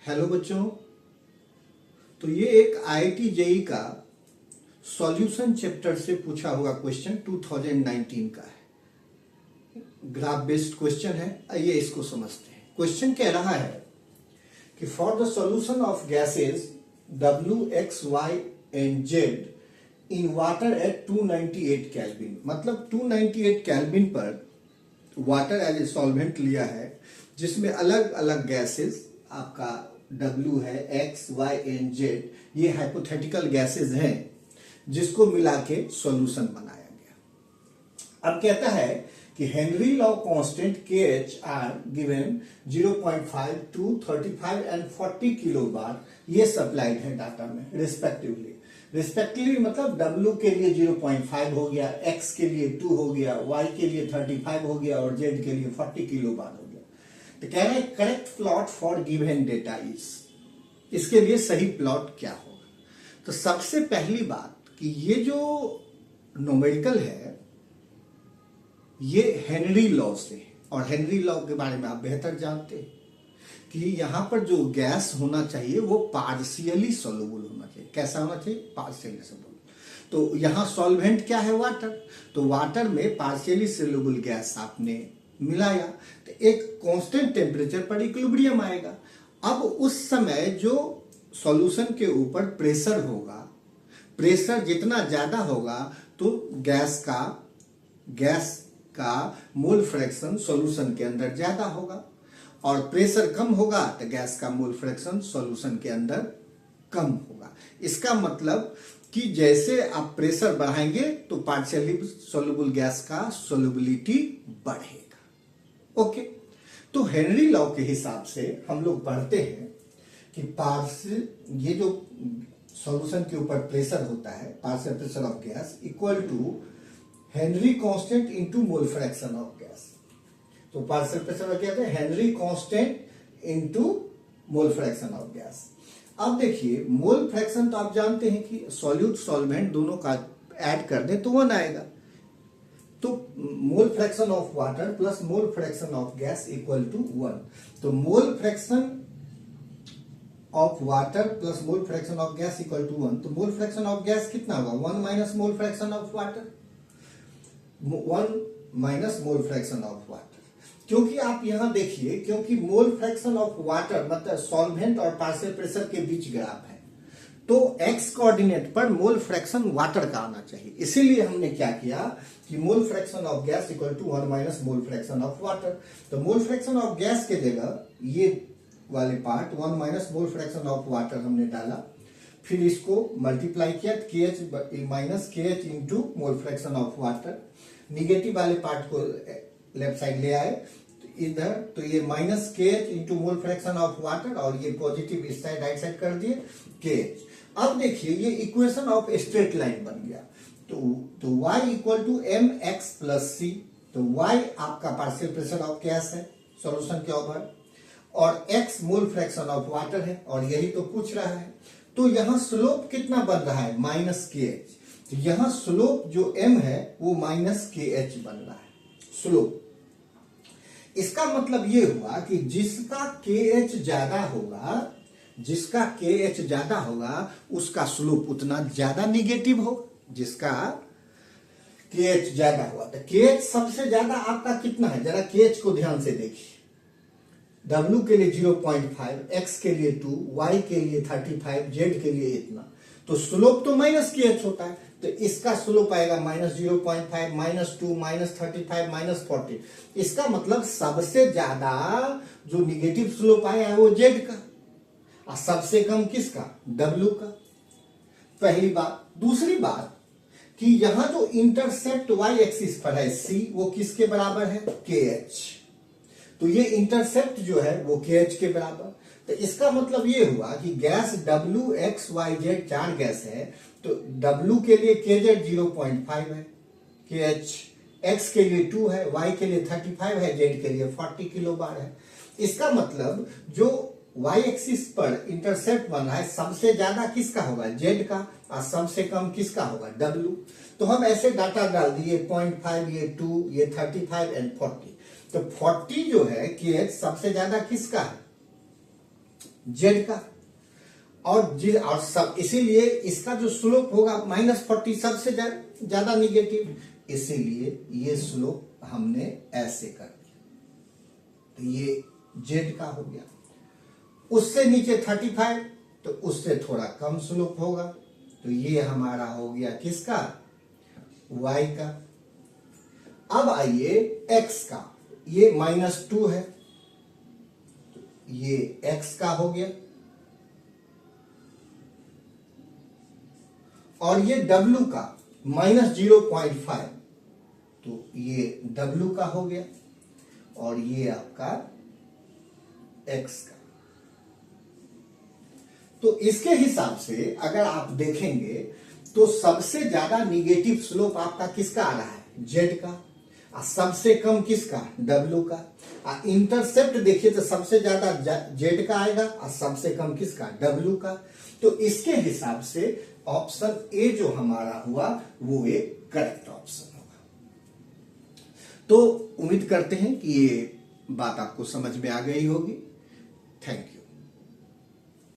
Hello बच्चों। तो ये एक आईआईटी जेईई का सॉल्यूशन चैप्टर से पूछा हुआ क्वेश्चन 2019 का है। ग्राफ बेस्ड क्वेश्चन है। आइए इसको समझते हैं। क्वेश्चन कह रहा है कि for the solution of gases W, X, Y and Z in water at 298 kelvin, मतलब 298 केल्विन पर वाटर एज ए सॉल्वेंट लिया है जिसमें अलग अलग गैसेस आपका W है, X, Y एंड Z, ये हाइपोथेटिकल गैसेस हैं जिसको मिला के सॉल्यूशन बनाया गया। अब कहता है कि Henry law constant KH are given 0.5, 2, 35 and 40 kilo bar ये सप्लाइड है डाटा में रिस्पेक्टिवली मतलब W के लिए 0.5 हो गया, X के लिए 2 हो गया, Y के लिए 35 हो गया और Z के लिए 40 किलो बार हो गया। तो कह रहे हैं correct plot for given data is, इसके लिए सही प्लॉट क्या होगा। तो सबसे पहली बात कि ये जो न्यूमेरिकल है ये हेनरी लॉ से है, और हेनरी लॉ के बारे में आप बेहतर जानते हैं कि यहां पर जो गैस होना चाहिए वो पार्शियली सोल्यूबल होना चाहिए। कैसा होना चाहिए? Partially soluble. तो यहां सॉल्वेंट क्या है? वाटर। तो वाटर में पार्शियली सोल्यूबल गैस आपने मिलाया तो एक कांस्टेंट टेम्परेचर पर इक्विलिब्रियम आएगा। अब उस समय जो सॉल्यूशन के ऊपर प्रेशर होगा, प्रेशर जितना ज्यादा होगा तो गैस का मोल फ्रैक्शन सॉल्यूशन के अंदर ज्यादा होगा, और प्रेशर कम होगा तो गैस का मोल फ्रैक्शन सॉल्यूशन के अंदर कम होगा। इसका मतलब कि जैसे आप प्रेशर बढ़ाएंगे तो पार्शियली सोल्यूबल गैस का सोल्यूबिलिटी बढ़ेगा। ओके, तो हेनरी लॉ के हिसाब से हम लोग पढ़ते हैं कि ये जो सॉल्यूशन के ऊपर प्रेशर होता है, partial pressure of gas equal to Henry constant into mole fraction of gas. तो पार्शियल प्रेशर क्या है? Henry constant into mole fraction of gas. अब देखिए मोल फ्रैक्शन तो आप जानते हैं कि सॉल्यूट सॉल्वेंट दोनों का ऐड कर दें तो 1 आएगा। तो mole fraction of water plus mole fraction of gas equal to 1। तो mole fraction of water plus mole fraction of gas equal to 1। तो मोल फ्रैक्शन ऑफ गैस कितना होगा? 1 minus mole fraction of water, 1 minus mole fraction of water. क्योंकि आप यहां देखिए, क्योंकि mole fraction of water मतलब सॉल्वेंट और पार्शियल प्रेशर के बीच ग्राफ है, तो x कोऑर्डिनेट पर मोल फ्रैक्शन वाटर का आना चाहिए। इसीलिए हमने क्या किया कि mole fraction of gas equal to 1 minus mole fraction of water. तो मोल फ्रैक्शन ऑफ गैस के जगह ये वाले part 1 minus mole fraction of water हमने डाला, फिर इसको मल्टीप्लाई किया KH minus KH into mole fraction of water. Negative वाले पार्ट को लेफ्ट साइड ले आए इधर, तो ये minus KH into mole fraction of water, और ये पॉजिटिव इस साइड राइट साइड कर दिए KH। अब देखिए ये इक्वेशन ऑफ स्ट्रेट लाइन बन गया। तो y equal to mx plus c। तो y आपका पार्शियल प्रेशर ऑफ गैस है सॉल्यूशन के ऊपर, और x mole fraction of water है, और यही तो पूछ रहा है। तो यहां स्लोप कितना बन रहा है? Minus KH। तो यहां स्लोप जो m है वो माइनस KH बन रहा है स्लोप। इसका मतलब ये हुआ कि जिसका KH ज्यादा होगा उसका स्लोप उतना ज्यादा निगेटिव होगा। जिसका KH ज्यादा हुआ तो KH सबसे ज्यादा आपका कितना है? जरा KH को ध्यान से देखिए। W के लिए 0.5, X के लिए 2, Y के लिए 35, Z के लिए इतना। तो स्लोप तो माइनस KH होता है, तो इसका स्लोप आएगा माइनस 0.5, माइनस 2, माइनस 35, माइनस 40। इसका मतलब सबसे ज्यादा जो निगेटिव स्लोप आया है वो Z का, और सबसे कम किसका? W का। पहली बात। दूसरी बात कि यहां जो इंटरसेप्ट Y एक्सिस पर है C, वो किसके बराबर है? KH। तो ये इंटरसेप्ट जो है वो KH के बराबर। तो इसका मतलब ये हुआ कि gas W, X, Y, Z 4 gas है, तो W के लिए KZ 0.5 है, KH, X के लिए 2 है, Y के लिए 35 है, Z के लिए 40 किलो बार है। इसका मतलब जो Y एक्सिस पर इंटरसेप्ट बन रहा है सबसे ज्यादा किसका होगा? Z का, और सबसे कम किसका होगा? W। तो हम ऐसे डाटा डाल दिए 0.5, ये 2, ये 35 एंड 40। तो 40 जो है KH सबसे ज्यादा किसका है? जेड का। और सब इसीलिए इसका जो स्लोप होगा -40 सबसे ज्यादा निगेटिव, इसीलिए ये स्लोप हमने ऐसे कर दिया, तो ये जेड का हो गया। उससे नीचे 35, तो उससे थोड़ा कम स्लोप होगा, तो ये हमारा हो गया किसका, y का। अब आइए x का, ये -2 है, तो ये x का हो गया। और ये w का -0.5, तो ये w का हो गया। और ये आपका x का। तो इसके हिसाब से अगर आप देखेंगे तो सबसे ज्यादा निगेटिव स्लोप आपका किसका आ रहा है, जेड का, और सबसे कम किसका, डब्ल्यू का। और इंटरसेप्ट देखिए तो सबसे ज्यादा जेड का आएगा और सबसे कम किसका, डब्ल्यू का। तो इसके हिसाब से ऑप्शन ए जो हमारा हुआ वो एक करेक्ट ऑप्शन होगा। तो उम्मीद करते हैं कि ये बात आपको समझ में आ गई होगी। Thank you.